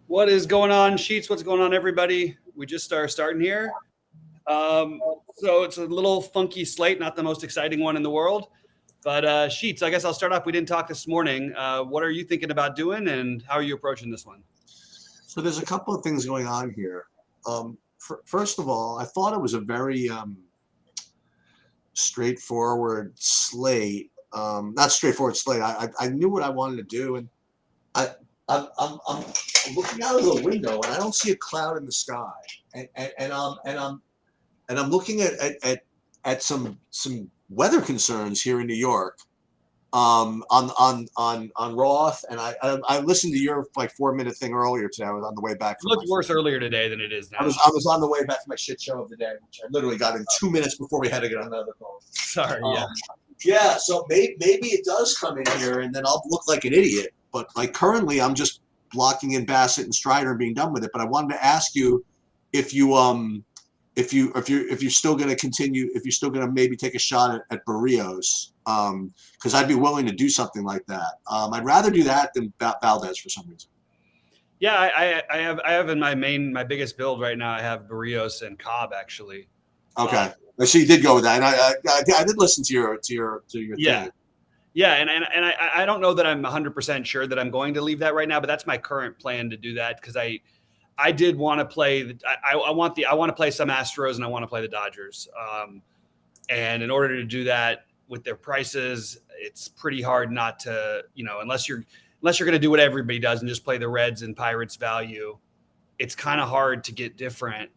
What is going on, Sheets? What's going on, everybody? We just starting here. So it's a little funky slate, not the most exciting one in the world. But Sheets, I guess I'll start off. We didn't talk this morning. What are you thinking about doing, and how are you approaching this one? So there's a couple of things going on here. First of all, I thought it was a very straightforward slate. Not straightforward slate. I knew what I wanted to do, and I'm looking out of the window, and I don't see a cloud in the sky, and I'm looking at some weather concerns here in New York. On Roth, and I listened to your 4-minute thing earlier today. I was on the way back. It looked worse earlier today than it is now. I was on the way back to my shit show of the day, which I literally got in 2 minutes before we had to get on another call. Sorry, yeah. So maybe it does come in here, and then I'll look like an idiot. But currently, I'm just blocking in Bassett and Strider and being done with it. But I wanted to ask you if you're still going to continue, if you're still going to maybe take a shot at Barrios, because I'd be willing to do something like that. I'd rather do that than Valdez for some reason. Yeah, I have in my biggest build right now. I have Barrios and Cobb actually. Okay, so you did go with that, and I did listen to your thing. Yeah, and I don't know that I'm 100% sure that I'm going to leave that right now, but that's my current plan to do that because I did want to play. I want to play some Astros and I want to play the Dodgers. And in order to do that with their prices, it's pretty hard not to, unless you're going to do what everybody does and just play the Reds and Pirates value. It's kind of hard to get different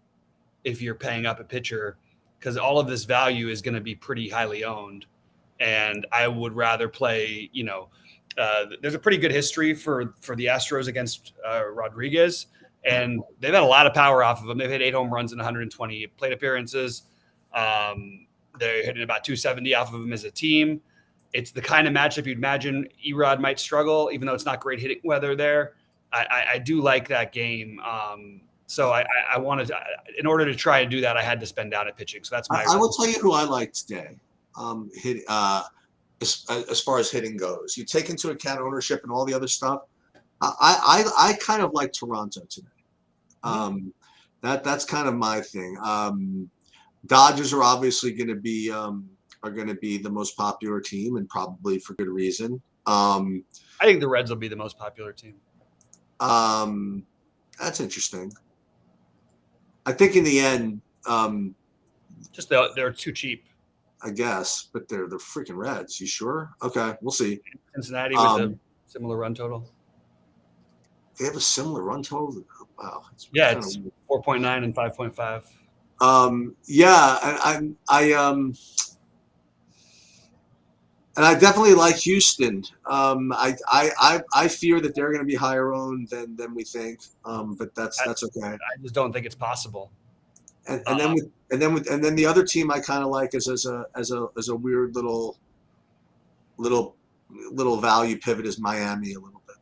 if you're paying up a pitcher because all of this value is going to be pretty highly owned. And I would rather play. There's a pretty good history for the Astros against Rodriguez. And they've had a lot of power off of him. They've hit 8 home runs in 120 plate appearances. They're hitting about 270 off of him as a team. It's the kind of matchup you'd imagine Erod might struggle, even though it's not great hitting weather there. I do like that game. So I wanted to, in order to try and do that, I had to spend down at pitching. So that's my. I will tell you who I like today. As far as hitting goes, you take into account ownership and all the other stuff. I kind of like Toronto today. That's kind of my thing. Dodgers are obviously going to be the most popular team, and probably for good reason. I think the Reds will be the most popular team. That's interesting. I think in the end, just they're too cheap. I guess, but they're freaking Reds. You sure? Okay, we'll see. Cincinnati with a similar run total. They have a similar run total. Wow. It's 4.9 and 5.5. Yeah, and I definitely like Houston. I fear that they're going to be higher owned than we think. But that's okay. I just don't think it's possible. And then the other team I kind of like is as a weird little value pivot is Miami a little bit.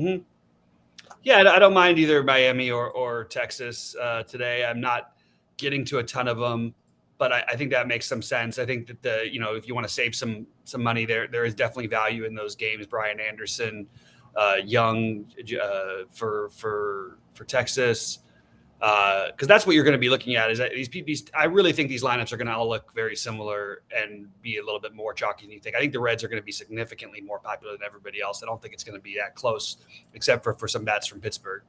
Mm-hmm. Yeah, I don't mind either Miami or Texas today. I'm not getting to a ton of them, but I think that makes some sense. I think that if you want to save some money, there is definitely value in those games. Brian Anderson, Young for Texas, because that's what you're going to be looking at. Is that these? I really think these lineups are going to all look very similar and be a little bit more chalky than you think. I think the Reds are going to be significantly more popular than everybody else. I don't think it's going to be that close, except for some bats from Pittsburgh,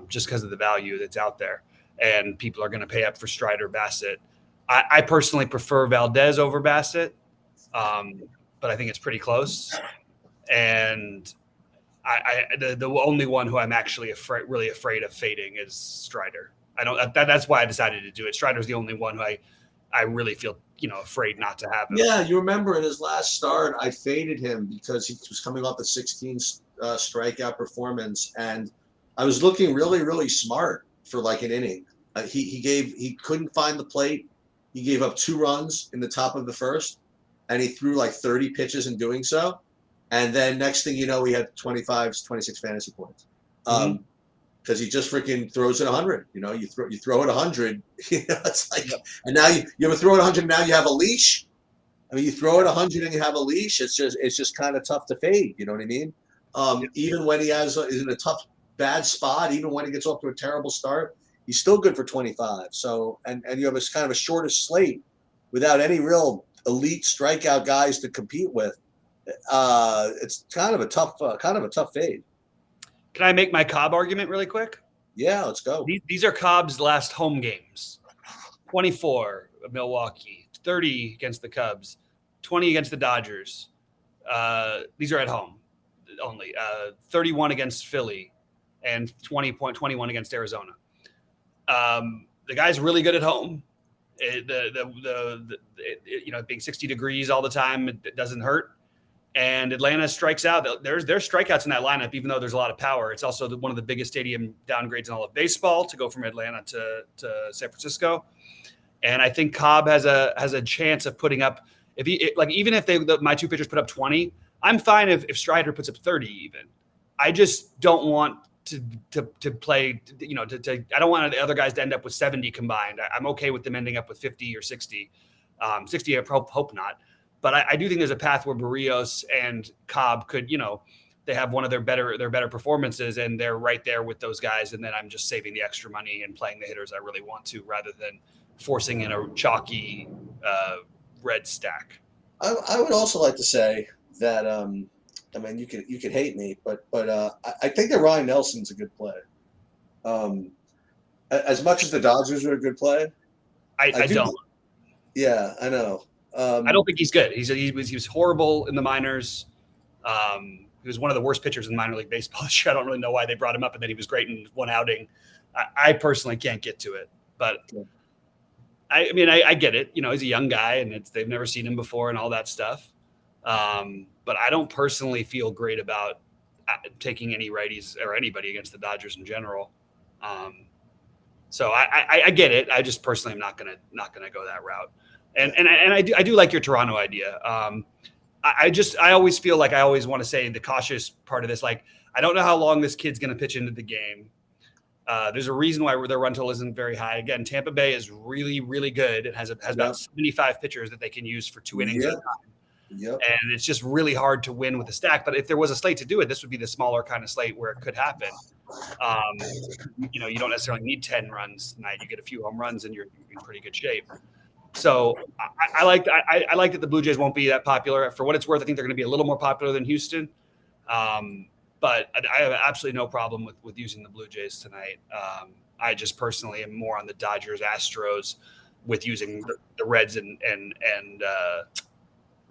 just because of the value that's out there. And people are going to pay up for Strider, Bassett. I personally prefer Valdez over Bassett, but I think it's pretty close. And the only one who I'm actually really afraid of fading is Strider. That's why I decided to do it. Strider's the only one who I really feel afraid not to have him. Yeah, you remember in his last start, I faded him because he was coming off a 16 strikeout performance, and I was looking really, really smart for like an inning. He couldn't find the plate. He gave up 2 runs in the top of the first, and he threw like 30 pitches in doing so. And then next thing you know, he had 26 fantasy points. Because he just freaking throws it 100. You throw it 100. It's like, and now you ever throw it 100. Now you have a leash. I mean, you throw it 100 and you have a leash. It's just kind of tough to fade. You know what I mean? Even when he is in a tough bad spot, even when he gets off to a terrible start, he's still good for 25. So, and you have a kind of a shortish slate without any real elite strikeout guys to compete with. It's kind of a tough fade. Can I make my Cobb argument really quick? Yeah, let's go. These are Cobb's last home games. 24 of Milwaukee, 30 against the Cubs, 20 against the Dodgers. These are at home only. 31 against Philly and 20.21 against Arizona. The guy's really good at home. Being 60 degrees all the time, it doesn't hurt. And Atlanta strikes out. There's strikeouts in that lineup, even though there's a lot of power. It's also one of the biggest stadium downgrades in all of baseball to go from Atlanta to San Francisco. And I think Cobb has a chance of putting up, even if my two pitchers put up 20, I'm fine if Strider puts up 30 even. I just don't want to play, I don't want the other guys to end up with 70 combined. I'm okay with them ending up with 50 or 60. 60, I hope not. But I do think there's a path where Barrios and Cobb could, they have one of their better performances and they're right there with those guys. And then I'm just saving the extra money and playing the hitters I really want to, rather than forcing in a chalky red stack. I would also like to say that, you could hate me, but I think that Ryan Nelson's a good play. As much as the Dodgers are a good play, I don't. Yeah, I know. I don't think he's good. He was horrible in the minors. He was one of the worst pitchers in minor league baseball this year. I don't really know why they brought him up, and then he was great in one outing. I personally can't get to it, but I get it. He's a young guy, and they've never seen him before, and all that stuff. But I don't personally feel great about taking any righties or anybody against the Dodgers in general. So I get it. I just personally am not gonna go that route. And I do like your Toronto idea. I always feel like I always want to say the cautious part of this. Like, I don't know how long this kid's going to pitch into the game. There's a reason why their run total isn't very high. Again, Tampa Bay is really, really good. It has about 75 pitchers that they can use for 2 innings at a time. Yep. And it's just really hard to win with a stack. But if there was a slate to do it, this would be the smaller kind of slate where it could happen. You don't necessarily need 10 runs tonight. You get a few home runs and you're in pretty good shape. So I like that the Blue Jays won't be that popular. For what it's worth, I think they're going to be a little more popular than Houston. But I have absolutely no problem with using the Blue Jays tonight. I just personally am more on the Dodgers, Astros, with using the Reds and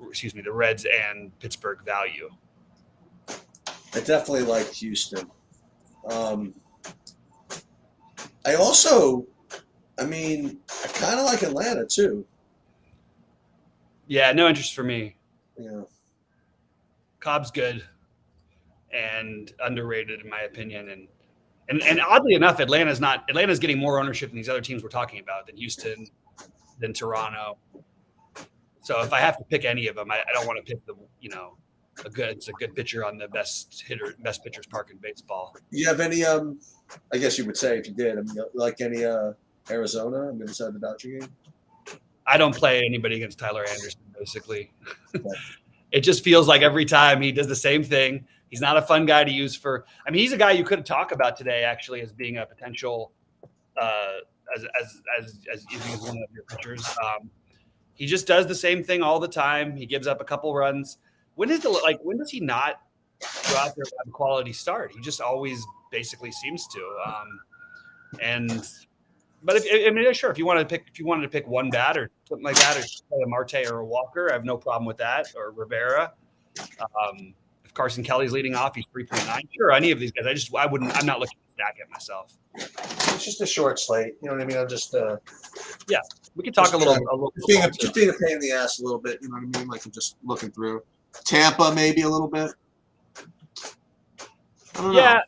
the Reds and Pittsburgh value. I definitely like Houston. I kind of like Atlanta too. Yeah, no interest for me. Yeah. Cobb's good and underrated in my opinion. And oddly enough, Atlanta's getting more ownership than these other teams we're talking about, than Houston, than Toronto. So if I have to pick any of them, I don't want to pick it's a good pitcher on the best pitcher's park in baseball. You have any I guess you would say, if you did, like any Arizona inside the Dodger game? I don't play anybody against Tyler Anderson, basically. It just feels like every time he does the same thing. He's not a fun guy to use he's a guy you could talk about today actually as being a potential as one of your pitchers. He just does the same thing all the time. He gives up a couple runs. When does he not go out there and have a quality start? He just always basically seems to. But if you wanted to pick one bat or something like that, or play a Marte or a Walker, I have no problem with that. Or Rivera. If Carson Kelly's leading off, he's 3.9. Sure, any of these guys. I'm not looking to stack it myself. It's just a short slate. You know what I mean? I'm just we could talk a little just being a pain in the ass a little bit. You know what I mean? Like, I'm just looking through Tampa maybe a little bit. I don't know.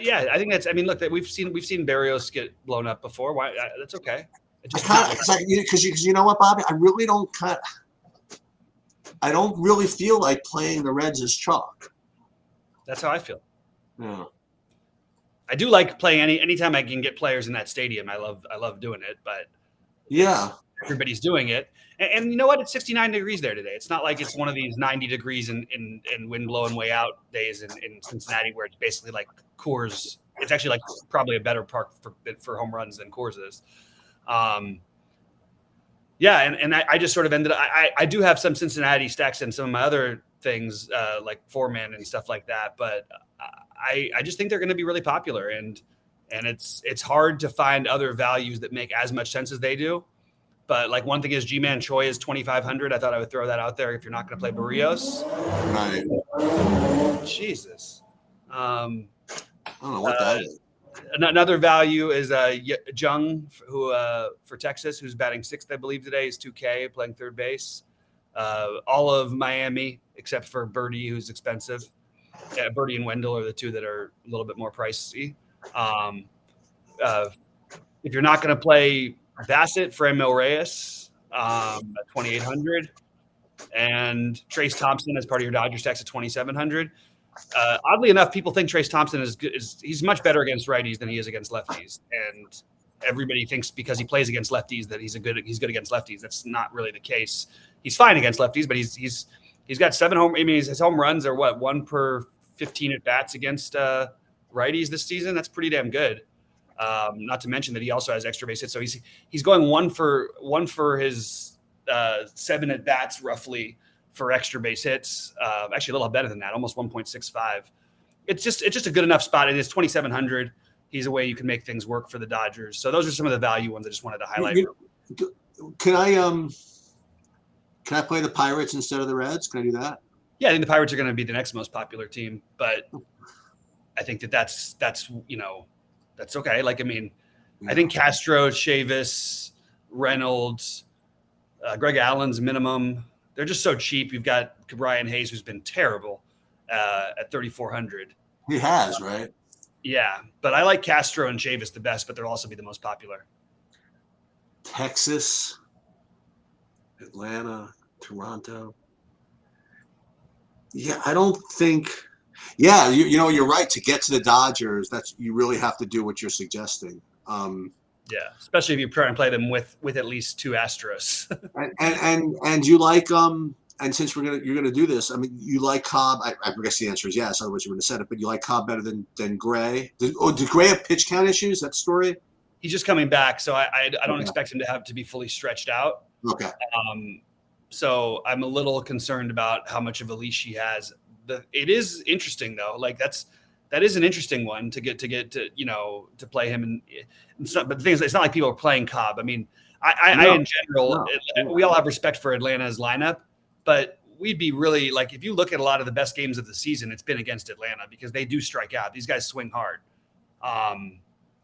Yeah, I think that's. Look, we've seen Barrios get blown up before. Why? That's okay. Because you know what, Bobby, I don't really feel like playing the Reds as chalk. That's how I feel. Yeah. I do like playing anytime I can get players in that stadium. I love doing it, but yeah, everybody's doing it. And you know what? It's 69 degrees there today. It's not like it's one of these 90 degrees in wind blowing way out days in Cincinnati where it's basically like Coors. It's actually like probably a better park for home runs than Coors is. And I just sort of ended up, I do have some Cincinnati stacks and some of my other things like four-man and stuff like that. But I just think they're going to be really popular. And it's hard to find other values that make as much sense as they do. But like one thing is G-Man Choi is 2,500. I thought I would throw that out there if you're not going to play Barrios. Right. Jesus. I don't know what that is. Another value is Jung, who for Texas, who's batting sixth, I believe today, is 2K, playing third base. All of Miami, except for Birdie, who's expensive. Birdie and Wendell are the two that are a little bit more pricey. If you're not going to play Bassett, Franmil Reyes at 2,800, and Trace Thompson as part of your Dodgers stacks at 2,700. Oddly enough, people think Trace Thompson is good. He's much better against righties than he is against lefties, and everybody thinks because he plays against lefties that he's good against lefties. That's not really the case. He's fine against lefties, but he's got 7 home. I mean, his home runs are what, 1 per 15 at bats against righties this season. That's pretty damn good. Not to mention that he also has extra base hits, so he's going one for his 7 at bats roughly for extra base hits. Actually, a little better than that, almost 1.65. It's just a good enough spot. It is 2,700. He's a way you can make things work for the Dodgers. So those are some of the value ones I just wanted to highlight. Can I play the Pirates instead of the Reds? Can I do that? Yeah, I think the Pirates are going to be the next most popular team, but I think that's okay. Like, I mean, I think Castro, Chavis, Reynolds, Greg Allen's minimum. They're just so cheap. You've got Brian Hayes, who's been terrible at 3,400. He has, right? Yeah, but I like Castro and Chavis the best, but they'll also be the most popular. Texas, Atlanta, Toronto. Yeah, I don't think. Yeah, you're right. To get to the Dodgers, you really have to do what you're suggesting. Yeah, especially if you try and play them with at least 2 Astros. and you like and since you're gonna do this, I mean, you like Cobb. I guess the answer is yes. Otherwise, you wouldn't have said it. But you like Cobb better than Gray. Did Gray have pitch count issues? That story. He's just coming back, so I don't expect him to be fully stretched out. Okay. So I'm a little concerned about how much of a leash he has. It is interesting though. Like that is an interesting one to get to play him. But the thing is, it's not like people are playing Cobb. I mean, I in general, we all have respect for Atlanta's lineup, but we'd be really like, if you look at a lot of the best games of the season, it's been against Atlanta because they do strike out. These guys swing hard.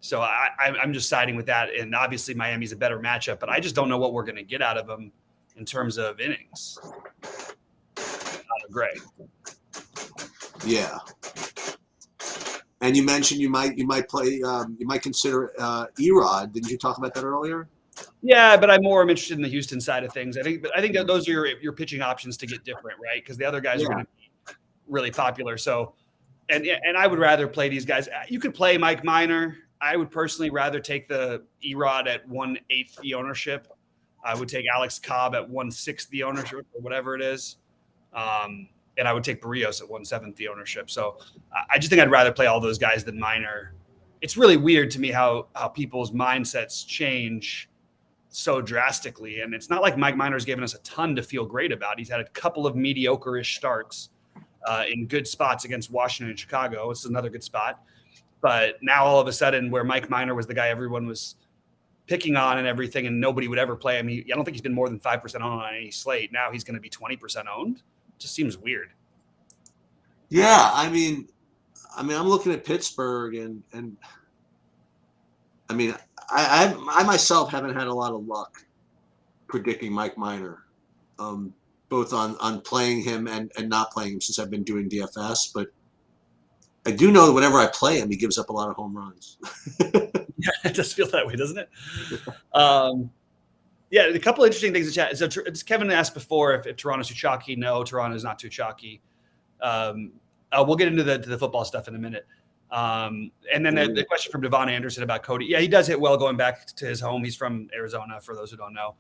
So I'm just siding with that. And obviously Miami's a better matchup, but I just don't know what we're going to get out of them in terms of innings. Gray. Yeah. And you mentioned you might play you might consider Erod. Didn't you talk about that earlier? Yeah, but I'm interested in the Houston side of things. I think that those are your pitching options to get different, right? Because the other guys are going to be really popular. So, and I would rather play these guys. You could play Mike Minor. I would personally rather take the Erod at 1/8 the ownership. I would take Alex Cobb at 1/6 the ownership or whatever it is. And I would take Barrios at 1/7 the ownership. So I just think I'd rather play all those guys than Minor. It's really weird to me how people's mindsets change so drastically. And it's not like Mike Minor's given us a ton to feel great about. He's had a couple of mediocre-ish starts in good spots against Washington and Chicago. It's another good spot. But now all of a sudden where Mike Minor was the guy everyone was picking on and everything and nobody would ever play him, I don't think he's been more than 5% owned on any slate. Now he's going to be 20% owned. Just seems weird. Yeah, I mean, I'm looking at Pittsburgh, and I mean, I myself haven't had a lot of luck predicting Mike Minor, both on playing him and not playing him since I've been doing DFS. But I do know that whenever I play him, he gives up a lot of home runs. Yeah, it does feel that way, doesn't it? Yeah, a couple of interesting things in chat. So Kevin asked before if Toronto's too chalky. No, Toronto's not too chalky. We'll get into the football stuff in a minute. And then the question from Devon Anderson about Cody. Yeah, he does hit well going back to his home. He's from Arizona, for those who don't know.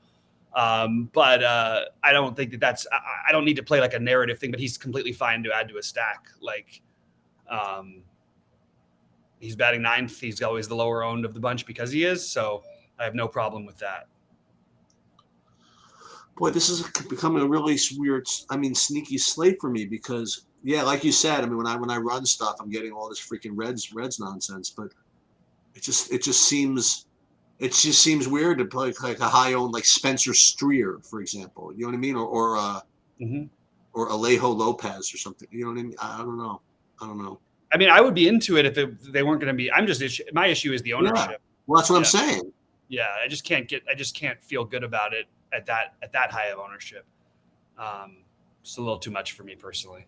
But I don't think that that's. I don't need to play like a narrative thing. But he's completely fine to add to a stack. Like, he's batting ninth. He's always the lower owned of the bunch because he is. So I have no problem with that. Boy, this is becoming a really weird, sneaky slate for me because, yeah, like you said, when I run stuff, I'm getting all this freaking Reds nonsense, but it just seems weird to play like a high owned like Spencer Steer, for example. You know what I mean, or Alejo Lopez or something. You know what I mean? I don't know. I mean, I would be into it if they weren't going to be. My issue is the ownership. Yeah. Well, that's what I'm saying. Yeah, I just can't feel good about it at that high of ownership. It's a little too much for me personally.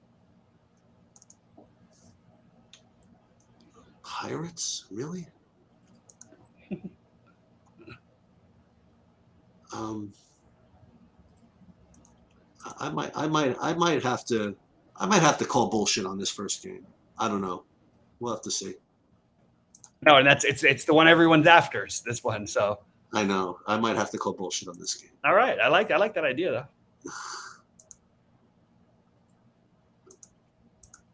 Pirates, really? I might have to call bullshit on this first game. I don't know. We'll have to see. No, and it's the one everyone's after. This one, so I know I might have to call bullshit on this game. All right, I like that idea though.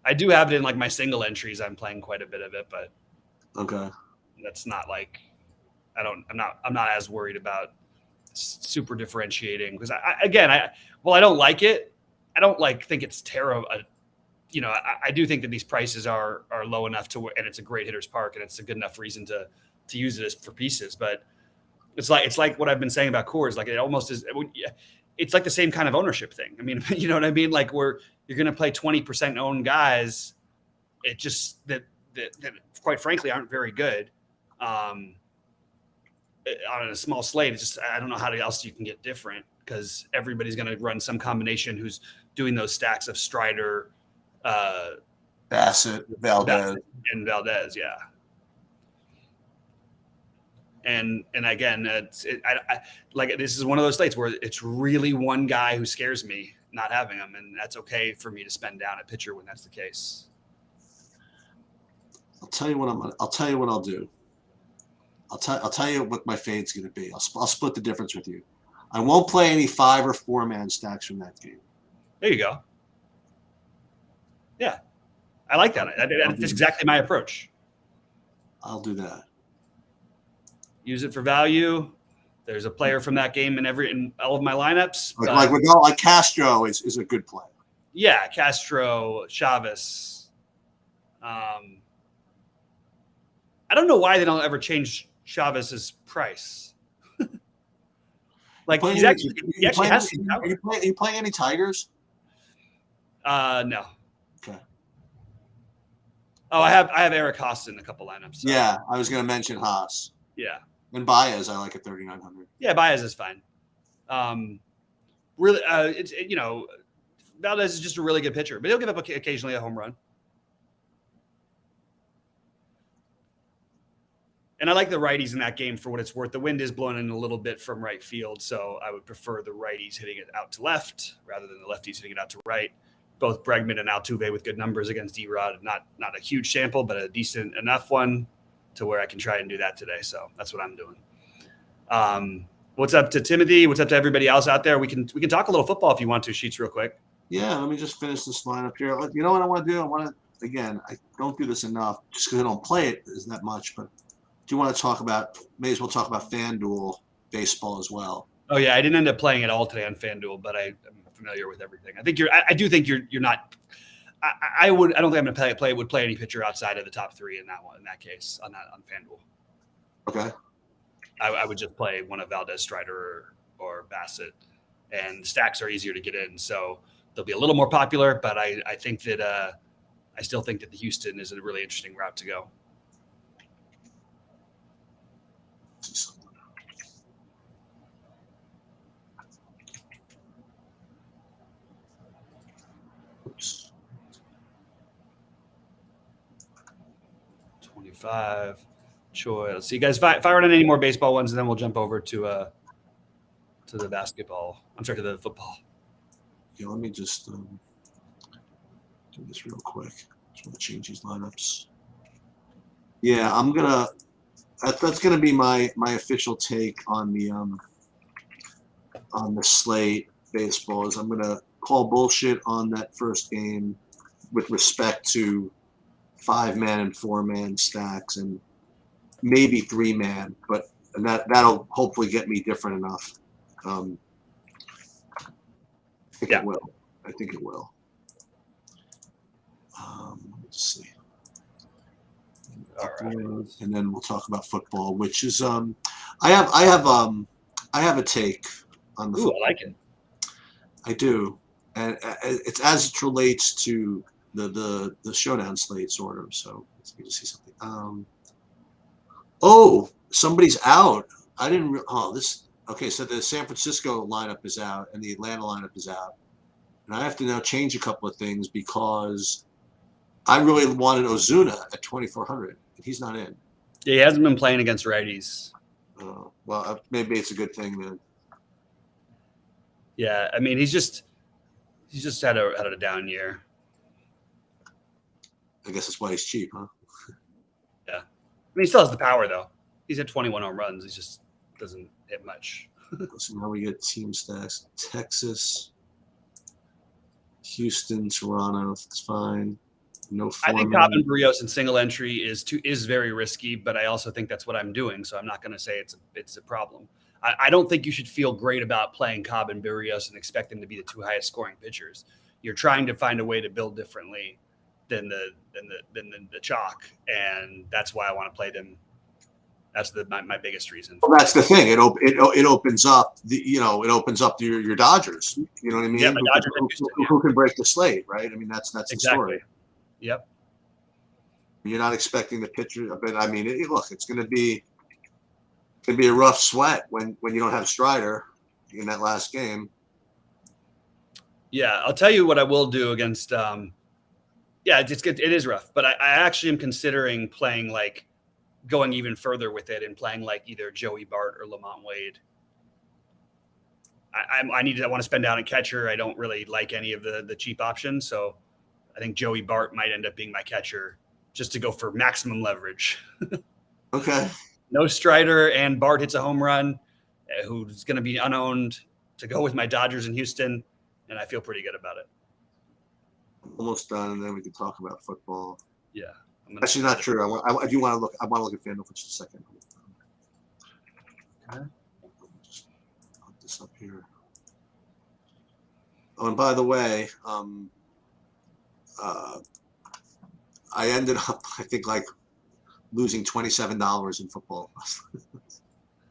I do have it in like my single entries. I'm playing quite a bit of it, but okay, that's not like I'm not as worried about super differentiating because I don't like it. I don't think it's terrible. I do think that these prices are low enough and it's a great hitter's park and it's a good enough reason to use it for pieces. But it's like what I've been saying about Coors. Like it almost is. It's like the same kind of ownership thing. I mean, you know what I mean? Like where you're going to play 20% owned guys. It just that quite frankly aren't very good. On a small slate, it's just I don't know how else you can get different because everybody's going to run some combination who's doing those stacks of Strider, Bassett, Valdez, and Valdez, yeah. And again, this is one of those slates where it's really one guy who scares me not having him, and that's okay for me to spend down at pitcher when that's the case. I'll tell you what I'll do. I'll tell you what my fade's going to be. I'll split the difference with you. I won't play any 5 or 4 man stacks from that game. There you go. Yeah, I like that. That's exactly my approach. I'll do that. Use it for value. There's a player from that game in all of my lineups. Like Castro is a good play. Yeah, Castro, Chavez. I don't know why they don't ever change Chavez's price. Like he actually has. Are you playing any Tigers? No. Okay. Oh, I have Eric Haas in a couple lineups. So. Yeah, I was going to mention Haas. Yeah. And Baez, I like at 3,900. Yeah, Baez is fine. Really, Valdez is just a really good pitcher, but he'll give up occasionally a home run. And I like the righties in that game for what it's worth. The wind is blowing in a little bit from right field, so I would prefer the righties hitting it out to left rather than the lefties hitting it out to right. Both Bregman and Altuve with good numbers against E-Rod. Not a huge sample, but a decent enough one to where I can try and do that today. So that's what I'm doing. What's up to Timothy? What's up to everybody else out there? We can talk a little football if you want to, Sheets, real quick. Yeah, let me just finish this lineup here. You know what I want to do? I don't do this enough just because I don't play it as that much, but do you want to may as well talk about FanDuel baseball as well. Oh yeah, I didn't end up playing it all today on FanDuel, but I'm familiar with everything. I do think you're not. I don't think I'm going to play any pitcher outside of the top 3 in that one. In that case, on FanDuel. Okay. I would just play one of Valdez, Strider, or Bassett, and stacks are easier to get in, so they'll be a little more popular. But I think that I still think that the Houston is a really interesting route to go. Oops. 25. Choi. Let's see, guys. Fire on any more baseball ones, and then we'll jump over to the basketball. I'm sorry, to the football. Yeah, let me just do this real quick. Just want to change these lineups. Yeah, I'm gonna. That's gonna be my official take on on the slate, baseball, is I'm going to call bullshit on that first game with respect to 5-man and 4-man stacks and maybe 3-man, and that'll hopefully get me different enough. I think it will. I think it will. Let's see. All right. And then we'll talk about football, which is I have a take on the football. I like it. I do, and it's as it relates to the showdown slate, sort of. So let me just see something. Oh, somebody's out. I didn't. Okay, so the San Francisco lineup is out and the Atlanta lineup is out, and I have to now change a couple of things because I really wanted Ozuna at 2,400. He's not in. Yeah, he hasn't been playing against righties. Well, maybe it's a good thing then. Yeah, I mean, he's just had a down year. I guess that's why he's cheap, huh? Yeah, I mean, he still has the power though. He's at 21 home runs. He just doesn't hit much. So now we get team stacks: Texas, Houston, Toronto. It's fine. No. I think Cobbin Barrios in single entry is very risky, but I also think that's what I'm doing. So I'm not going to say it's a problem. I don't think you should feel great about playing Cobbin Barrios and expect them to be the two highest scoring pitchers. You're trying to find a way to build differently than the chalk, and that's why I want to play them. That's my biggest reason. Well, that's the thing. It opens up it opens up your Dodgers. You know what I mean? Yeah, my Dodgers who can break the slate, right? I mean, that's exactly the story. Yep. You're not expecting the pitcher, but I mean, look, it's going to be a rough sweat when you don't have Strider in that last game. Yeah, I'll tell you what I will do against. It's good. It is rough, but I actually am considering playing going even further with it and playing either Joey Bart or Lamont Wade. I want to spend down a catcher. I don't really like any of the cheap options, so I think Joey Bart might end up being my catcher just to go for maximum leverage. Okay. No Strider, and Bart hits a home run, who's going to be unowned, to go with my Dodgers in Houston, and I feel pretty good about it. Almost done, and then we can talk about football. Yeah. Actually, not true. I do want to look. I want to look at FanDuel for just a second. Okay. Just put this up here. Oh, and by the way, I ended up, I think, losing $27 in football.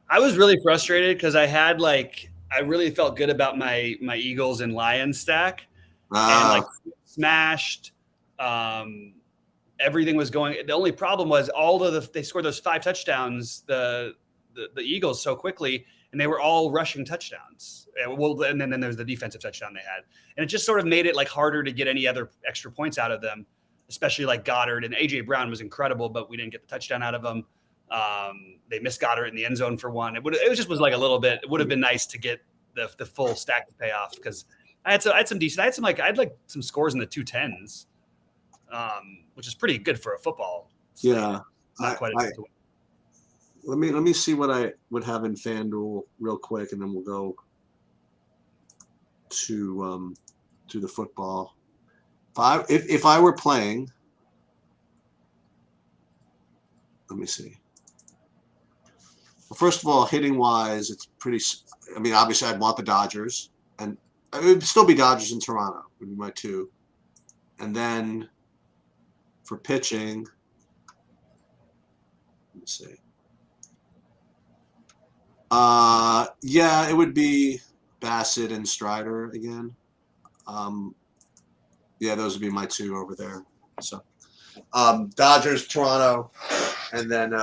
I was really frustrated because I had I really felt good about my Eagles and Lions stack, and smashed. Everything was going. The only problem was they scored those 5 touchdowns, the Eagles, so quickly, and they were all rushing touchdowns. And then there's the defensive touchdown they had, and it just sort of made it harder to get any other extra points out of them, especially Goddard. And AJ Brown was incredible, but we didn't get the touchdown out of him. They missed Goddard in the end zone for one. It just was a little bit. It would have been nice to get the full stack to pay off, because I had some decent. I had some scores in the 210s. Which is pretty good for a football. Yeah, not quite a let me see what I would have in FanDuel real quick, and then we'll go to the football. If I were playing, let me see. Well, first of all, hitting wise, it's pretty. I mean, obviously, I'd want the Dodgers, and it would still be Dodgers in Toronto would be my 2, and then. For pitching, let me see. Yeah, it would be Bassett and Strider again. Yeah, those would be my 2 over there. So, Dodgers, Toronto, and then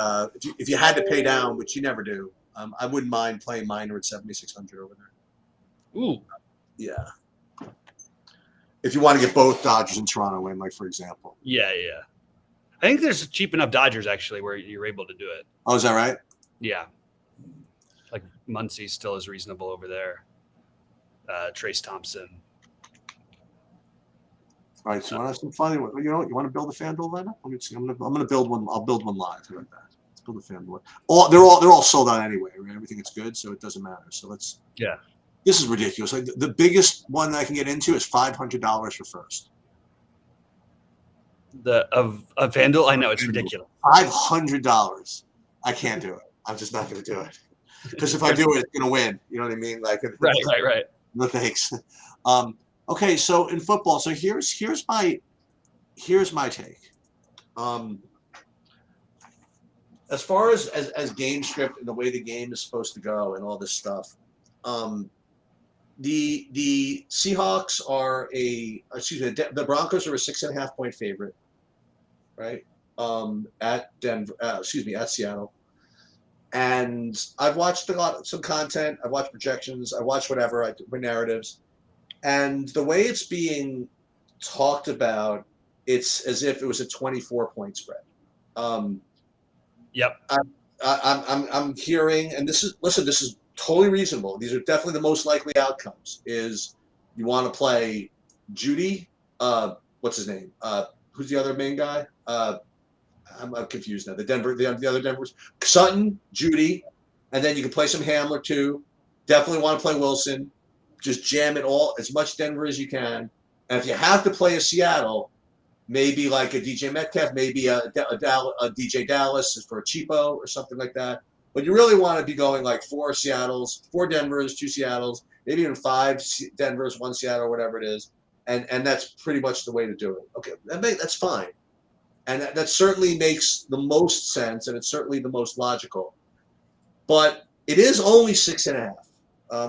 if you had to pay down, which you never do, I wouldn't mind playing minor at 7,600 over there. Ooh, yeah. If you want to get both Dodgers and Toronto in, for example. Yeah. I think there's cheap enough Dodgers actually where you're able to do it. Oh, is that right? Yeah. Muncie still is reasonable over there. Trace Thompson. All right, so you want to have some fun? You want to build a FanDuel lineup? Let me see. I'm gonna build one. I'll build one live. How about that? Let's build a FanDuel. They're all sold out anyway. Right? Everything is good, so it doesn't matter. So let's. Yeah. This is ridiculous. Like the biggest one that I can get into is $500 for first. Of FanDuel, I know it's ridiculous. $500. I can't do it. I'm just not going to do it because if I do it, it's going to win. You know what I mean? Like Right. No thanks. Okay, so in football, so here's my take. As far as game script and the way the game is supposed to go and all this stuff, the Seahawks are the Broncos are a 6.5 point favorite, right? At Denver, at Seattle. And I've watched some content. I've watched projections. I watched whatever. I my narratives, and the way it's being talked about, it's as if it was a 24-point spread. Yep. I'm hearing, and this is totally reasonable. These are definitely the most likely outcomes. Is you want to play Judy? What's his name? Who's the other main guy? I'm confused now. The other Denver's Sutton, Judy, and then you can play some Hamler too. Definitely want to play Wilson. Just jam it all as much Denver as you can. And if you have to play a Seattle, maybe like a DJ Metcalf, maybe a DJ Dallas for a cheapo or something like that. But you really want to be going like 4 Seattles, 4 Denvers, 2 Seattles, maybe even 5 Denvers, 1 Seattle, whatever it is. And that's pretty much the way to do it. Okay, that's fine. And that certainly makes the most sense, and it's certainly the most logical. But it is only 6.5.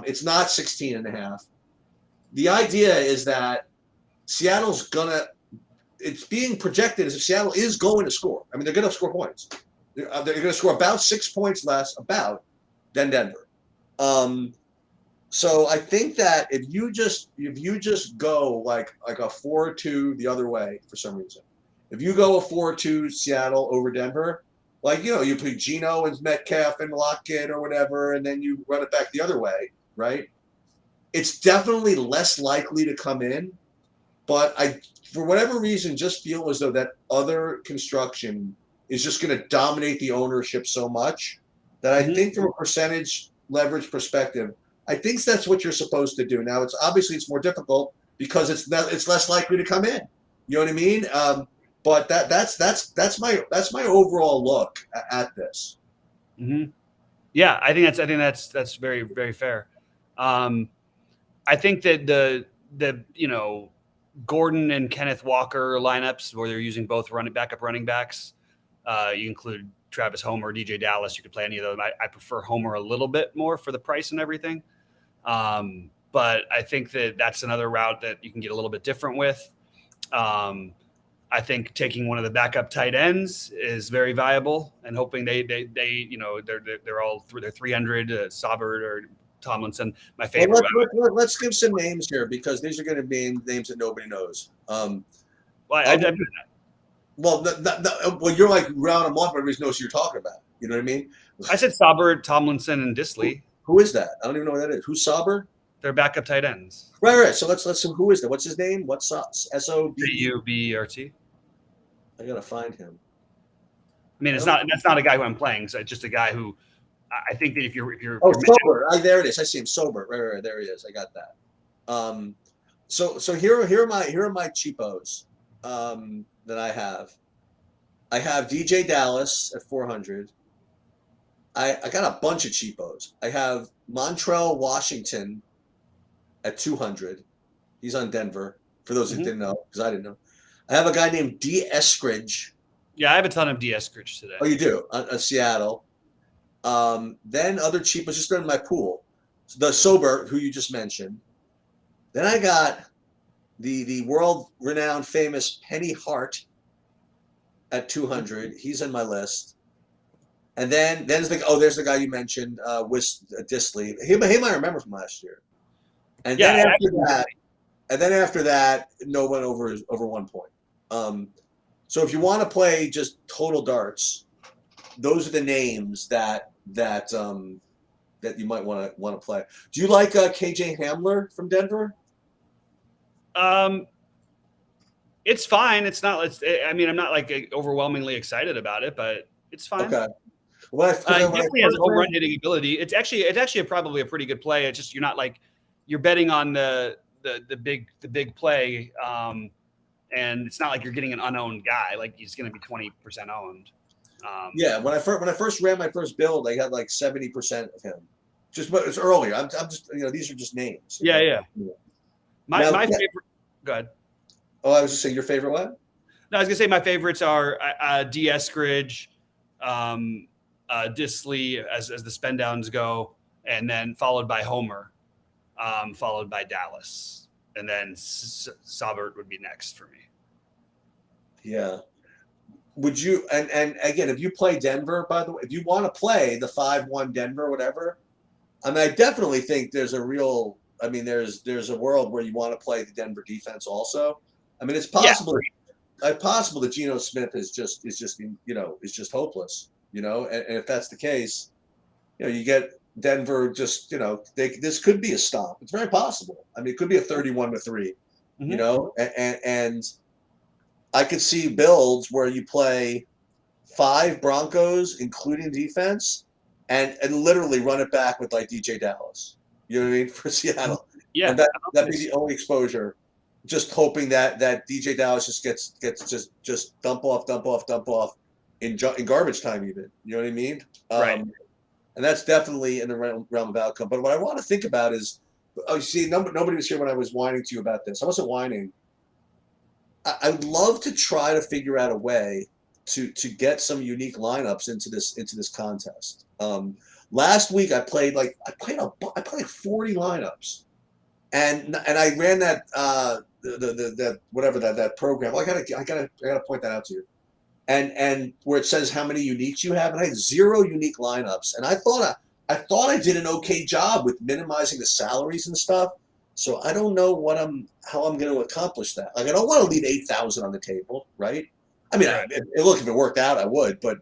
It's not 16.5. The idea is that Seattle's it's being projected as if Seattle is going to score. I mean, they're going to score points. They're going to score about 6 points less than Denver. So I think that if you just go like a 4-2 the other way for some reason, if you go a 4-2 Seattle over Denver, like, you play Geno and Metcalf and Lockett or whatever, and then you run it back the other way, right? It's definitely less likely to come in, but I, for whatever reason, just feel as though that other construction is just going to dominate the ownership so much that I think from a percentage leverage perspective, I think that's what you're supposed to do. Now, it's more difficult because it's less likely to come in. You know what I mean? But that's my overall look at this. Mm-hmm. Yeah, I think that's very, very fair. I think that the Gordon and Kenneth Walker lineups where they're using both backup running backs. You include Travis Homer, DJ Dallas. You could play any of them. I prefer Homer a little bit more for the price and everything. But I think that's another route that you can get a little bit different with. I think taking one of the backup tight ends is very viable, and hoping they're all they're 300. Saubert or Tomlinson, my favorite. Let's give some names here because these are going to be names that nobody knows. Well, you're like round them off, but everybody knows who you're talking about. You know what I mean? I said Saubert, Tomlinson, and Disley. Who is that? I don't even know what that is. Who's Saubert? They're backup tight ends. Right. So let's. Who is that? What's his name? What's Saubert? I gotta find him. I mean, that's not a guy who I'm playing. So it's just a guy who I think that if you're Sober. There it is. I see him. Sober. Right. There he is. I got that. So here are my cheapos that I have. I have DJ Dallas at 400. I got a bunch of cheapos. I have Montrell Washington at 200. He's on Denver. For those who didn't know, because I didn't know. I have a guy named D. Eskridge. Yeah, I have a ton of D. Eskridge today. Oh, you do? Seattle. Then other cheapos just in my pool. The Sober, who you just mentioned. Then I got the world-renowned famous Penny Hart at 200. He's in my list. And then there's the guy you mentioned, Disley. He might remember from last year. And then after that, no one over 1 point. So if you want to play just total darts, those are the names that you might want to play. Do you like KJ Hamler from Denver? It's fine. It's not. I'm not like overwhelmingly excited about it, but it's fine. Okay. He definitely has home run hitting ability. It's actually probably a pretty good play. It's just you're not like you're betting on the big play. And it's not like you're getting an unowned guy. Like he's going to be 20% owned. Yeah. When I first ran my first build, I got like 70% of him. But it's earlier. I'm just, these are just names. Yeah. My favorite. Go ahead. Oh, I was just saying your favorite one? No, I was gonna say my favorites are D. Eskridge, Disley as the spend downs go, and then followed by Homer, followed by Dallas, and then Saubert would be next for me. Yeah. Would you and again, if you play Denver, by the way, if you want to play the 5-1 Denver, whatever, I mean, I definitely think there's a world where you want to play the Denver defense also. I mean, it's possible. It's possible that Geno Smith is just hopeless, and if that's the case, you get Denver just, this could be a stop. It's very possible. I mean, it could be a 31-3, and I could see builds where you play 5 Broncos, including defense, and literally run it back with like DJ Dallas. You know what I mean? For Seattle. Yeah. And that'd be the only exposure. Just hoping that DJ Dallas just gets just dump off in garbage time even. You know what I mean? Right. And that's definitely in the realm of outcome. But what I want to think about is, you see, nobody was here when I was whining to you about this. I wasn't whining. I would love to try to figure out a way to get some unique lineups into this contest. Last week I played like 40 lineups, and I ran that that program. Well, I gotta point that out to you, and where it says how many uniques you have, and I had 0 unique lineups, and I thought I did an okay job with minimizing the salaries and stuff. So I don't know how I'm going to accomplish that. Like I don't want to leave 8,000 on the table, right? I mean, look, if it worked out, I would, but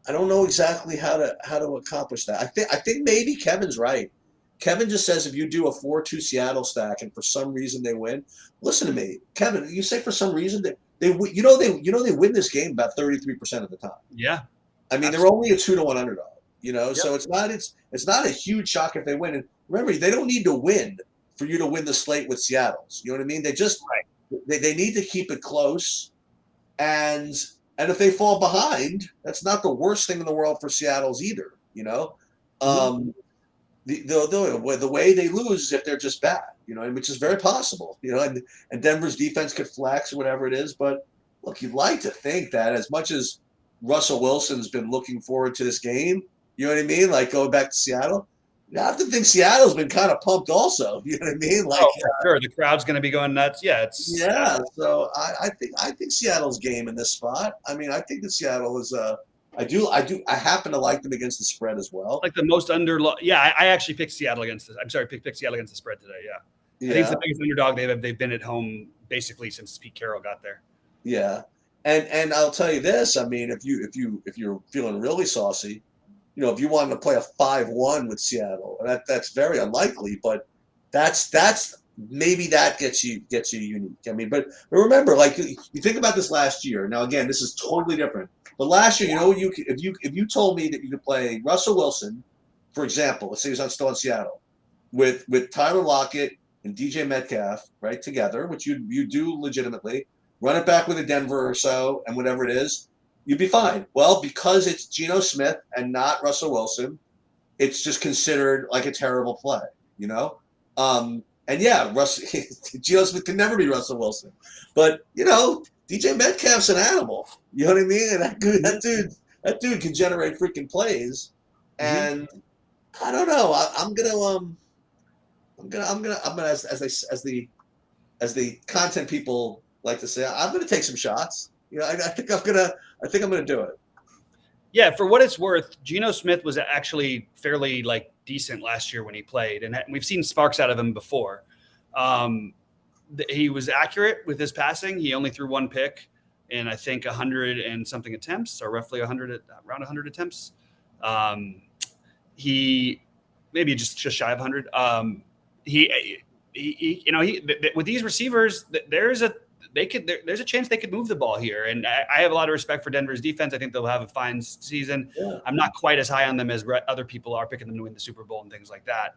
I don't know exactly how to accomplish that. I think maybe Kevin's right. Kevin just says if you do a 4-2 Seattle stack and for some reason they win, listen to me, Kevin. You say for some reason that they win this game about 33% of the time. Yeah, I mean, they're only a 2-1 underdog. So it's not a huge shock if they win. And remember, they don't need to win for you to win the slate with Seattle's. You know what I mean? They just they need to keep it close, and if they fall behind, that's not the worst thing in the world for Seattle's either. The way they lose is if they're just bad. Which is very possible. And Denver's defense could flex or whatever it is. But look, you'd like to think that as much as Russell Wilson's been looking forward to this game. You know what I mean? Like going back to Seattle. You have to think Seattle's been kind of pumped also. You know what I mean? Like, for sure. The crowd's going to be going nuts. Yeah. So I think Seattle's game in this spot. I mean, I think that Seattle is I happen to like them against the spread as well. Like the most Yeah. I actually picked Seattle against picked Seattle against the spread today. Yeah. I think it's the biggest underdog they've been at home basically since Pete Carroll got there. Yeah. And I'll tell you this, I mean, if you're feeling really saucy, if you wanted to play a 5-1 with Seattle, that's very unlikely, but that's maybe that gets you unique. I mean, but remember, like you think about this last year. Now again, this is totally different. But last year, if you told me that you could play Russell Wilson, for example, let's say he's still in Seattle, with Tyler Lockett and DJ Metcalf right together, which you do legitimately. Run it back with a Denver or so, and whatever it is, you'd be fine. Well, because it's Geno Smith and not Russell Wilson, it's just considered like a terrible play, And yeah, Geno Smith can never be Russell Wilson, but DJ Metcalf's an animal. You know what I mean? And that dude can generate freaking plays, and I don't know. I'm gonna as the content people like to say, I'm going to take some shots. I think I'm going to do it. Yeah, for what it's worth, Geno Smith was actually fairly decent last year when he played, and we've seen sparks out of him before. He was accurate with his passing. He only threw 1 pick in I think 100 and something attempts, or roughly around 100 attempts. He maybe just shy of 100. With these receivers, there's a chance they could move the ball here. And I have a lot of respect for Denver's defense. I think they'll have a fine season. Yeah. I'm not quite as high on them as other people are, picking them to win the Super Bowl and things like that.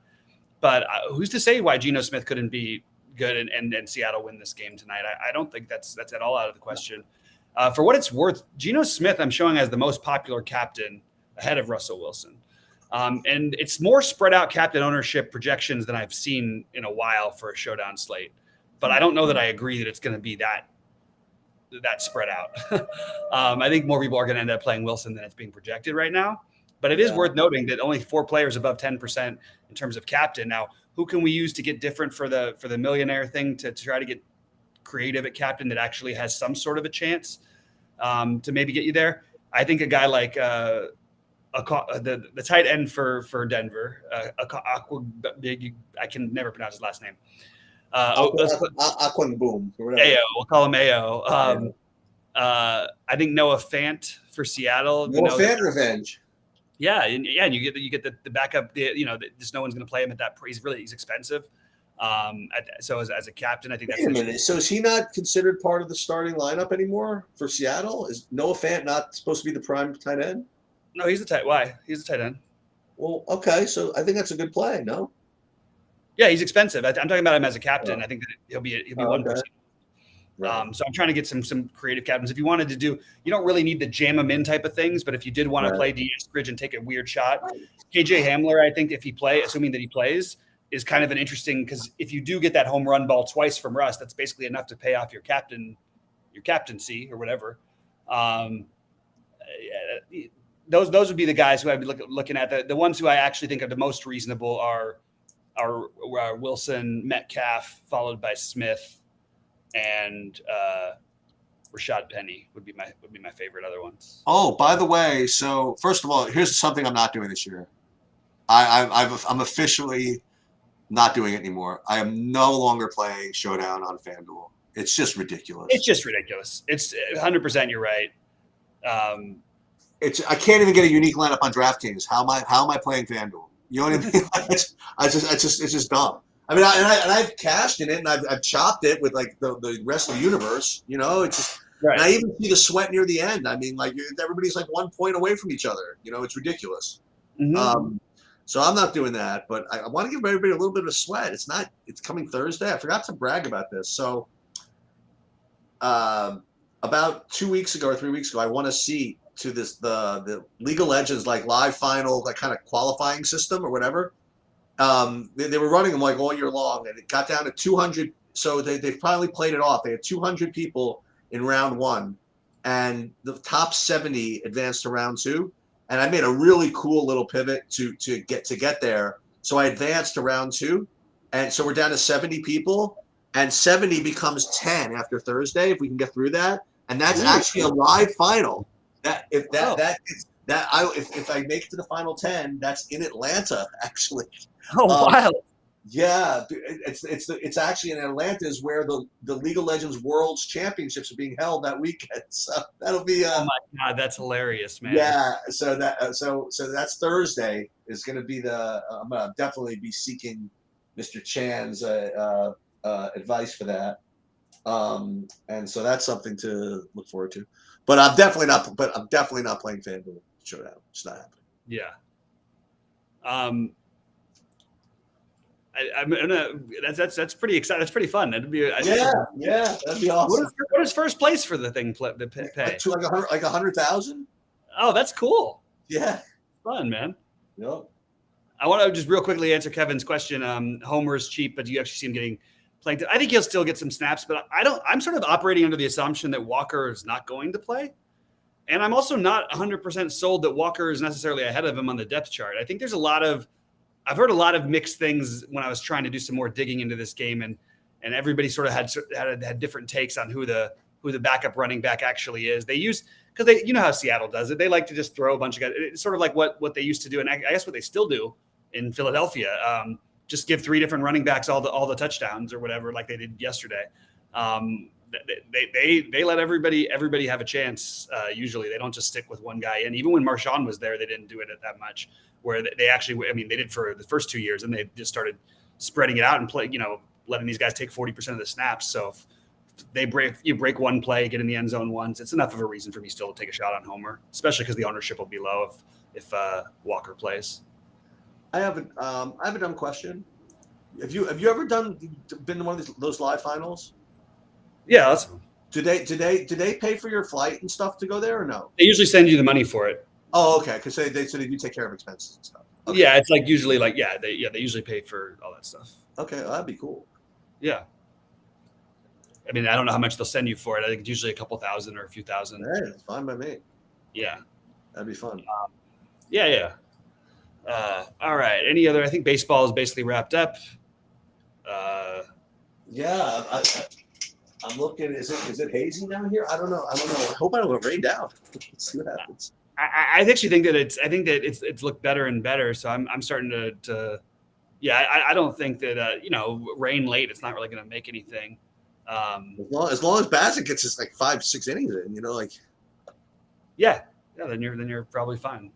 But who's to say why Geno Smith couldn't be good and Seattle win this game tonight? I don't think that's at all out of the question. For what it's worth, Geno Smith I'm showing as the most popular captain ahead of Russell Wilson. And it's more spread out captain ownership projections than I've seen in a while for a showdown slate. But I don't know that I agree that it's going to be that spread out. I think more people are going to end up playing Wilson than it's being projected right now. But it is worth noting that only 4 players above 10% in terms of captain. Now, who can we use to get different for the millionaire thing to try to get creative at captain that actually has some sort of a chance to maybe get you there? I think a guy like the tight end for Denver, I can never pronounce his last name. Aquan Ayo, we'll call him Ayo. I think Noah Fant for Seattle. Noah Fant revenge. Yeah, and you get the backup. Just no one's going to play him at that. He's expensive. So as a captain, I think that's. Wait a minute. So is he not considered part of the starting lineup anymore for Seattle? Is Noah Fant not supposed to be the prime tight end? No, he's the tight. Why? He's the tight end. Well, okay, so I think that's a good play. No. Yeah, he's expensive. I'm talking about him as a captain. I think that he'll be 1%. Right. So I'm trying to get some creative captains. If you wanted to do, you don't really need the jam them in type of things, but if you did want to play D. Eskridge and take a weird shot, KJ Hamler, I think assuming that he plays, is kind of an interesting, because if you do get that home run ball twice from Russ, that's basically enough to pay off your captaincy or whatever. Those would be the guys who I'd be looking at. The ones who I actually think are the most reasonable are Wilson, Metcalf, followed by Smith, and Rashad Penny would be my favorite other ones. Oh, by the way, so first of all, here's something I'm not doing this year. I'm officially not doing it anymore. I am no longer playing Showdown on FanDuel. It's just ridiculous. It's just ridiculous. It's 100%. You're right. I can't even get a unique lineup on DraftKings. How am I playing FanDuel? You know what I mean? It's just dumb. I mean, I've cashed in it and I've chopped it with like the rest of the universe. You know, it's just. Right. And I even see the sweat near the end. I mean, like everybody's like 1 point away from each other. You know, it's ridiculous. Mm-hmm. So I'm not doing that, but I want to give everybody a little bit of a sweat. It's coming Thursday. I forgot to brag about this. So about 2 weeks ago or 3 weeks ago, I won a seat to the League of Legends like live final, like kind of qualifying system or whatever. They were running them like all year long, and it got down to 200. So they finally played it off. They had 200 people in round 1, and the top 70 advanced to round 2. And I made a really cool little pivot to get there. So I advanced to round 2, and so we're down to 70 people, and 70 becomes 10 after Thursday if we can get through that. And that's actually a live final. If I make it to the final 10, that's in Atlanta actually. Oh wow! Yeah, it's actually in Atlanta is where the League of Legends Worlds Championships are being held that weekend. So that'll be. Oh my God, that's hilarious, man! Yeah, so that's Thursday is going to be I'm going to definitely be seeking Mr. Chan's advice for that, and so that's something to look forward to. But I'm definitely not. But I'm definitely not playing FanDuel Showdown. It's not happening. Yeah. That's pretty exciting. That's pretty fun. That'd be that'd be awesome. What is first place for the thing? The pay like 100,000. Oh, that's cool. Yeah, fun, man. Yep. I want to just real quickly answer Kevin's question. Homer is cheap, but do you actually see him getting playing? I think he'll still get some snaps, but I'm sort of operating under the assumption that Walker is not going to play, and I'm also not 100% sold that Walker is necessarily ahead of him on the depth chart. I think there's I've heard a lot of mixed things when I was trying to do some more digging into this game, and everybody sort of had different takes on who the backup running back actually is. They use, because you know how Seattle does it. They like to just throw a bunch of guys. It's sort of like what they used to do, and I guess what they still do in Philadelphia. Just give 3 different running backs all the touchdowns or whatever, like they did yesterday. They let everybody have a chance. Usually, they don't just stick with one guy. And even when Marshawn was there, they didn't do it that much. Where they actually, I mean, they did for the first 2 years, and they just started spreading it out and letting these guys take 40% of the snaps. So if they break one play, get in the end zone once, it's enough of a reason for me still to take a shot on Homer, especially because the ownership will be low if Walker plays. I have a dumb question. Have you ever been to one of those live finals? Yeah, that's, Do they pay for your flight and stuff to go there or no? they usually send you the money for it. Oh, okay. Because they do take care of expenses and stuff. Okay. Yeah, it's like usually like they usually pay for all that stuff. Okay, well, that'd be cool. Yeah. I mean, I don't know how much they'll send you for it. I think it's usually a couple thousand or a few thousand. Hey, it's fine by me. Yeah. That'd be fun. Yeah. All right. Any other? I think baseball is basically wrapped up. Yeah, I'm looking. Is it hazy down here? I don't know. I hope I don't get rained out. Let's see what happens. I actually think that it's looked better and better. So I'm starting to I don't think that rain late. It's not really going to make anything. As long as Bassett gets his like 5-6 innings in, like. Yeah. Then you're probably fine.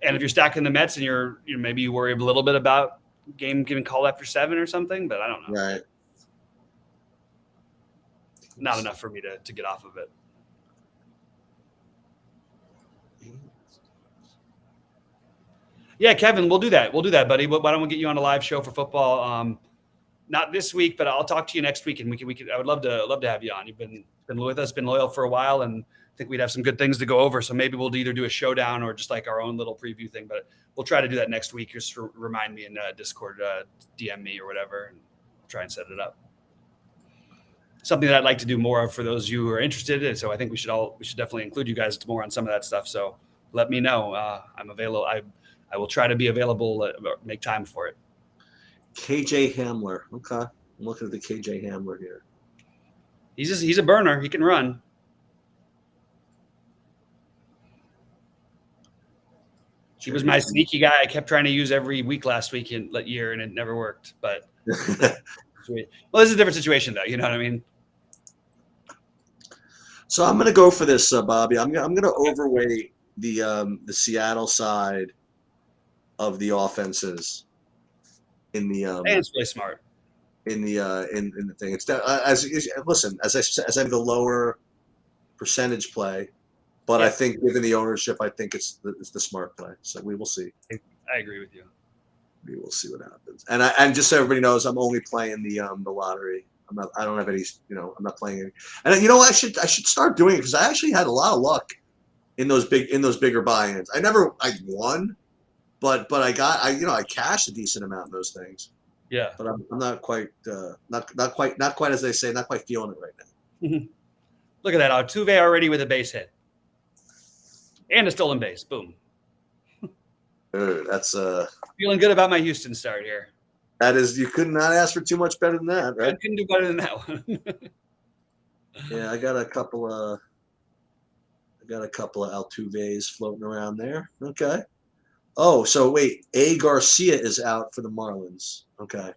And if you're stacking the Mets and maybe you worry a little bit about game getting called after 7 or something, but I don't know. Right. Not enough for me to get off of it. Yeah, Kevin, we'll do that. We'll do that, buddy. Why don't we get you on a live show for football? Not this week, but I'll talk to you next week, and we could. I would love to have you on. You've been with us, been loyal for a while, and I think we'd have some good things to go over. So maybe we'll either do a showdown or just like our own little preview thing. But we'll try to do that next week. Just remind me in Discord, DM me or whatever, and try and set it up. Something that I'd like to do more of for those of you who are interested. And so I think we should definitely include you guys more on some of that stuff. So let me know. I'm available. I will try to be available, make time for it. KJ Hamler. Okay. I'm looking at the KJ Hamler here. He's a burner. He can run. He was my sneaky guy I kept trying to use every week last week and year, and it never worked. But well, this is a different situation, though. You know what I mean? So I'm going to go for this, Bobby. I'm going to overweight the Seattle side of the offenses in the. And it's really smart. In the thing, it's listen as I have the lower percentage play, but I think given the ownership, I think it's the smart play. So we will see. I agree with you. We will see what happens. And just so everybody knows, I'm only playing the lottery. I don't have any. I'm not playing any. And I should start doing it because I actually had a lot of luck in those bigger buy-ins. I won, but I cashed a decent amount in those things. Yeah, but I'm not quite not quite as they say, not quite feeling it right now. Look at that, Altuve already with a base hit and a stolen base. Boom. Dude, that's feeling good about my Houston start here. That is, you could not ask for too much better than that, right? I couldn't do better than that one. Yeah, I got a couple of Altuves floating around there. Okay. Oh, so wait, A. Garcia is out for the Marlins. Okay.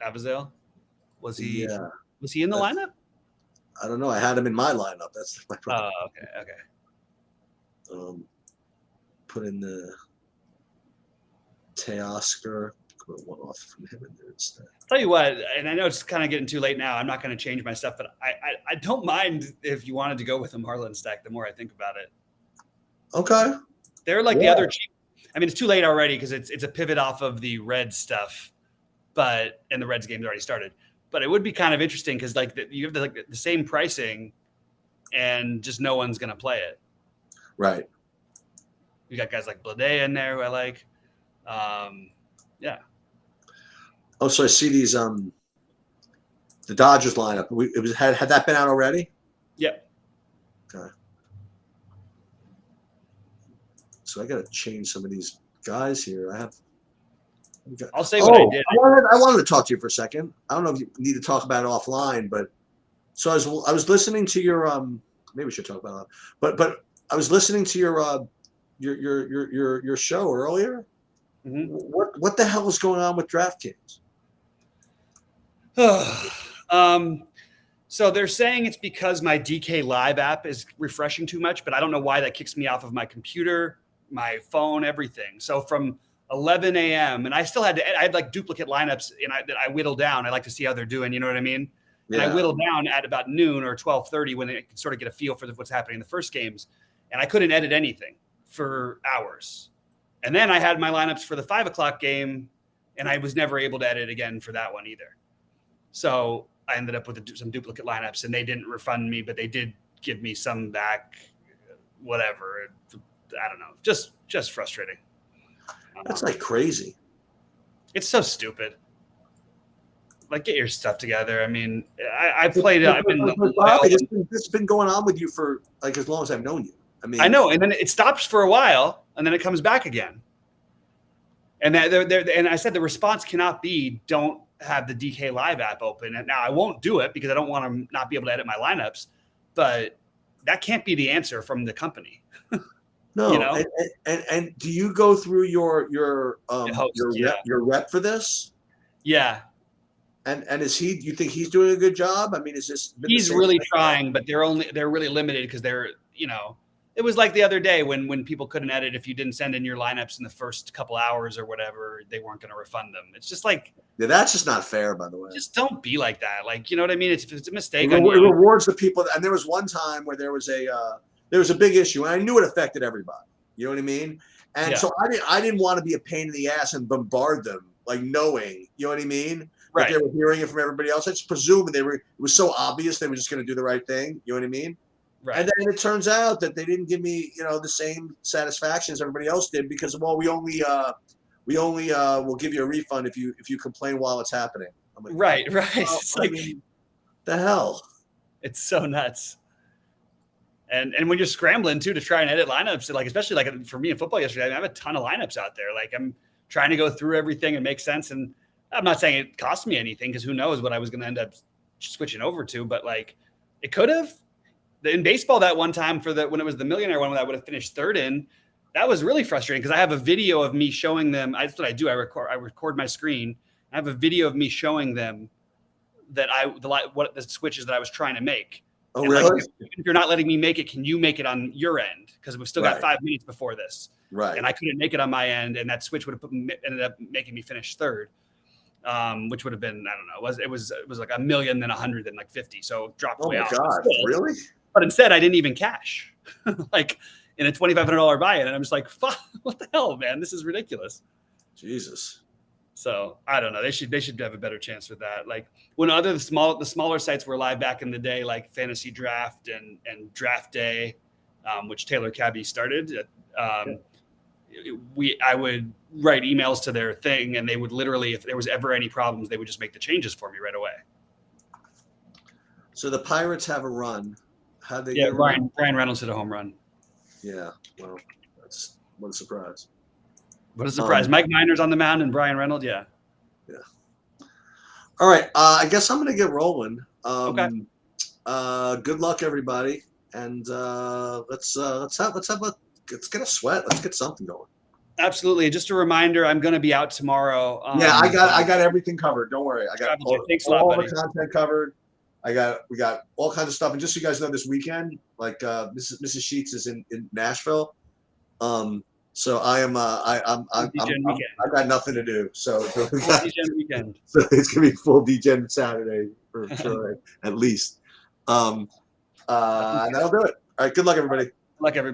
Abizail? Was he in the lineup? I don't know. I had him in my lineup. That's my problem. Oh, okay. Put in the Teoscar. Put one off from him in there instead. Tell you what, and I know it's kind of getting too late now. I'm not going to change my stuff, but I don't mind if you wanted to go with the Marlins stack. The more I think about it. Okay. They're like the other cheap. I mean, it's too late already because it's a pivot off of the Reds stuff, and the Reds game's already started. But it would be kind of interesting because you have the same pricing, and just no one's going to play it. Right. You got guys like Blade in there who I like. Yeah. Oh, so I see these the Dodgers lineup. Had that been out already? Yep. Okay. So I got to change some of these guys here. I'll say what I did. I wanted to talk to you for a second. I don't know if you need to talk about it offline, but so I was listening to your maybe we should talk about it. But I was listening to your show earlier. Mm-hmm. What the hell is going on with DraftKings? So they're saying it's because my DK Live app is refreshing too much, but I don't know why that kicks me off of my computer, my phone, everything. So from 11 a.m. and I had like duplicate lineups that I whittle down. I like to see how they're doing. You know what I mean? Yeah. And I whittle down at about noon or 12:30 when I can sort of get a feel for what's happening in the first games. And I couldn't edit anything for hours. And then I had my lineups for the 5 o'clock game, and I was never able to edit again for that one either. So I ended up with some duplicate lineups, and they didn't refund me, but they did give me some back, whatever. I don't know. Just frustrating. That's like crazy. It's so stupid. Like, get your stuff together. I mean, I played. It's been going on with you for like as long as I've known you. I mean, I know, and then it stops for a while, and then it comes back again. And and I said the response cannot be don't have the DK Live app open. And now I won't do it because I don't want to not be able to edit my lineups. But that can't be the answer from the company. No, you know? and do you go through your yeah. your rep for this? Yeah. And is he? Do you think he's doing a good job? I mean, is this? He's really trying, but they're really limited because they're, you know, it was like the other day when people couldn't edit if you didn't send in your lineups in the first couple hours or whatever, they weren't going to refund them. It's just like, yeah, that's just not fair, by the way. Just don't be like that. Like, you know what I mean? It's a mistake. It rewards the people. And there was one time where there was a big issue, and I knew it affected everybody. You know what I mean? And so I didn't want to be a pain in the ass and bombard them, like knowing, you know what I mean? Right. That they were hearing it from everybody else. I just presumed it was so obvious they were just going to do the right thing. You know what I mean? Right. And then it turns out that they didn't give me, you know, the same satisfaction as everybody else did because, well, we only will give you a refund if you complain while it's happening. I'm like, right. Oh, it's like, the hell. It's so nuts. And when you're scrambling too to try and edit lineups, like especially like for me in football yesterday, I have a ton of lineups out there. Like I'm trying to go through everything and make sense. And I'm not saying it cost me anything because who knows what I was going to end up switching over to, but like it could have. In baseball that one time when it was the millionaire one that I would have finished third in, that was really frustrating because I have a video of me showing them. That's what I do. I record my screen. I have a video of me showing them that what the switches that I was trying to make. Oh, and really? Like, if you're not letting me make it, can you make it on your end? Because we've still got 5 minutes before this. Right. And I couldn't make it on my end, and that switch would have ended up making me finish third. Which would have been, I don't know, it was like $1 million, then 100, then like 50. So it dropped way off. Oh my God, really? But instead, I didn't even cash, like in a $2,500 buy-in, and I'm just like, fuck, what the hell, man? This is ridiculous. Jesus. So I don't know. They should have a better chance with that. Like when the smaller sites were live back in the day, like Fantasy Draft and Draft Day, which Taylor Cabby started. I would write emails to their thing, and they would literally, if there was ever any problems, they would just make the changes for me right away. So the Pirates have a run. How they? Yeah, Brian Reynolds hit a home run. Yeah, well, what a surprise. What a surprise. Mike Minor's on the mound and Brian Reynolds, yeah. Yeah. All right, I guess I'm going to get rolling. Okay. Good luck, everybody, and let's get a sweat. Let's get something going. Absolutely. Just a reminder, I'm going to be out tomorrow. Yeah, I got everything covered. Don't worry. I got all the content covered. We got all kinds of stuff. And just so you guys know, this weekend, like Mrs. Sheets is in Nashville. So I'm I've got nothing to do. So weekend. So it's gonna be full DGen Saturday for sure, at least. And that'll do it. All right. Good luck, everybody. Good luck, everybody.